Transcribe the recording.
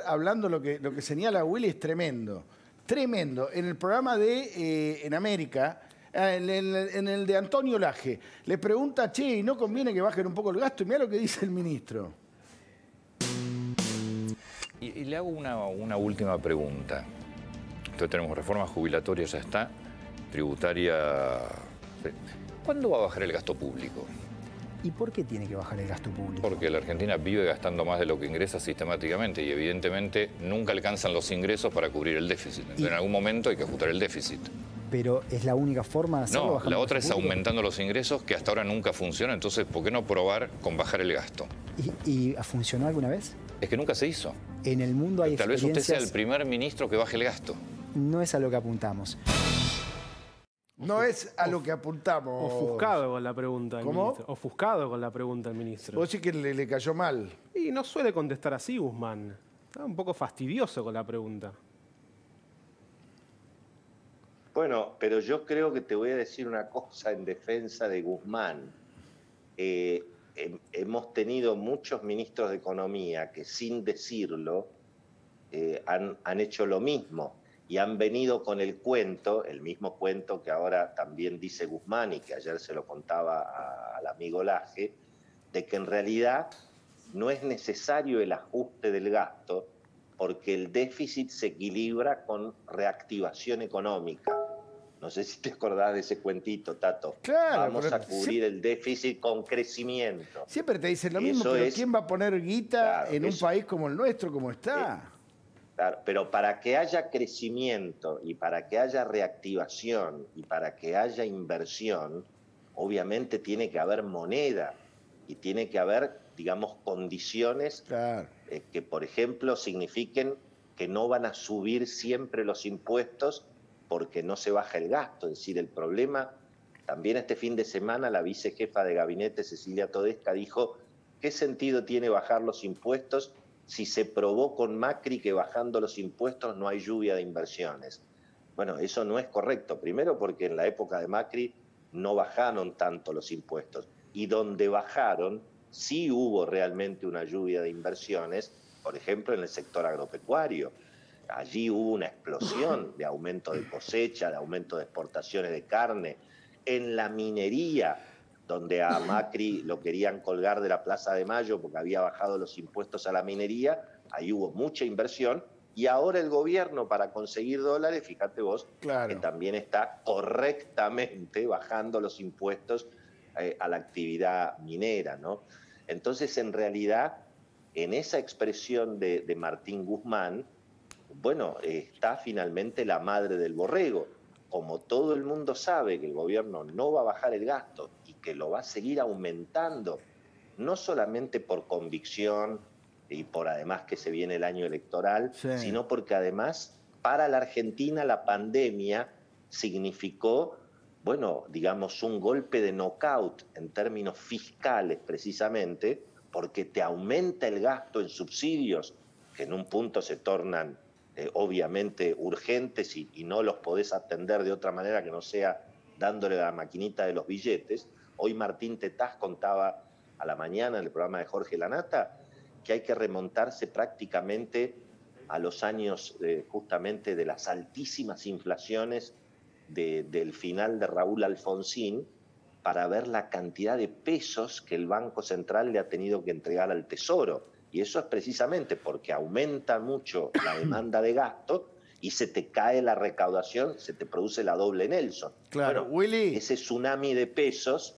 hablando lo que señala Willy es tremendo. Tremendo. En el programa de En América, en el de Antonio Laje, le pregunta, che, ¿y no conviene que bajen un poco el gasto? Y mira lo que dice el ministro. Y le hago una última pregunta. Entonces tenemos reforma jubilatoria, ya está, tributaria. ¿Cuándo va a bajar el gasto público? ¿Y por qué tiene que bajar el gasto público? Porque la Argentina vive gastando más de lo que ingresa sistemáticamente y evidentemente nunca alcanzan los ingresos para cubrir el déficit. Entonces, en algún momento hay que ajustar el déficit. Pero ¿es la única forma de hacerlo? No, la otra es aumentando los ingresos, que hasta ahora nunca funciona. Entonces, ¿por qué no probar con bajar el gasto? ¿Y funcionó alguna vez? Es que nunca se hizo. En el mundo hay Tal vez usted sea el experiencias... primer ministro que baje el gasto. No es a lo que apuntamos. No es a lo que apuntamos. Ofuscado con la pregunta del ¿Cómo? ministro. Ofuscado con la pregunta del ministro. Vos sí que le cayó mal. Y no suele contestar así, Guzmán. Está un poco fastidioso con la pregunta. Bueno, pero yo creo que te voy a decir una cosa en defensa de Guzmán. Hemos tenido muchos ministros de Economía que sin decirlo han hecho lo mismo y han venido con el cuento, el mismo cuento que ahora también dice Guzmán y que ayer se lo contaba al amigo Laje, de que en realidad no es necesario el ajuste del gasto porque el déficit se equilibra con reactivación económica. No sé si te acordás de ese cuentito, Tato. Claro, vamos a cubrir el déficit con crecimiento. Siempre te dicen lo mismo, pero ¿quién va a poner guita en un país como el nuestro, como está? Claro, pero para que haya crecimiento y para que haya reactivación y para que haya inversión, obviamente tiene que haber moneda y tiene que haber, digamos, condiciones que, por ejemplo, signifiquen que no van a subir siempre los impuestos porque no se baja el gasto. Es decir, el problema, también este fin de semana la vicejefa de gabinete, Cecilia Todesca, dijo, ¿qué sentido tiene bajar los impuestos si se probó con Macri que bajando los impuestos no hay lluvia de inversiones? Bueno, eso no es correcto. Primero porque en la época de Macri no bajaron tanto los impuestos. Y donde bajaron, sí hubo realmente una lluvia de inversiones, por ejemplo, en el sector agropecuario. Allí hubo una explosión de aumento de cosecha, de aumento de exportaciones de carne. En la minería, donde a Macri lo querían colgar de la Plaza de Mayo porque había bajado los impuestos a la minería, ahí hubo mucha inversión. Y ahora el gobierno, para conseguir dólares, fíjate vos, que también está correctamente bajando los impuestos a la actividad minera, ¿no? Entonces, en realidad, en esa expresión de Martín Guzmán, bueno, está finalmente la madre del borrego. Como todo el mundo sabe que el gobierno no va a bajar el gasto y que lo va a seguir aumentando, no solamente por convicción y por además que se viene el año electoral, sino porque además para la Argentina la pandemia significó, bueno, digamos, un golpe de knockout en términos fiscales precisamente, porque te aumenta el gasto en subsidios, que en un punto se tornan obviamente urgentes y no los podés atender de otra manera que no sea dándole la maquinita de los billetes. Hoy Martín Tetaz contaba a la mañana en el programa de Jorge Lanata que hay que remontarse prácticamente a los años justamente de las altísimas inflaciones del final de Raúl Alfonsín para ver la cantidad de pesos que el Banco Central le ha tenido que entregar al Tesoro. Y eso es precisamente porque aumenta mucho la demanda de gasto y se te cae la recaudación, se te produce la doble Nelson. Claro, bueno, Willy. Ese tsunami de pesos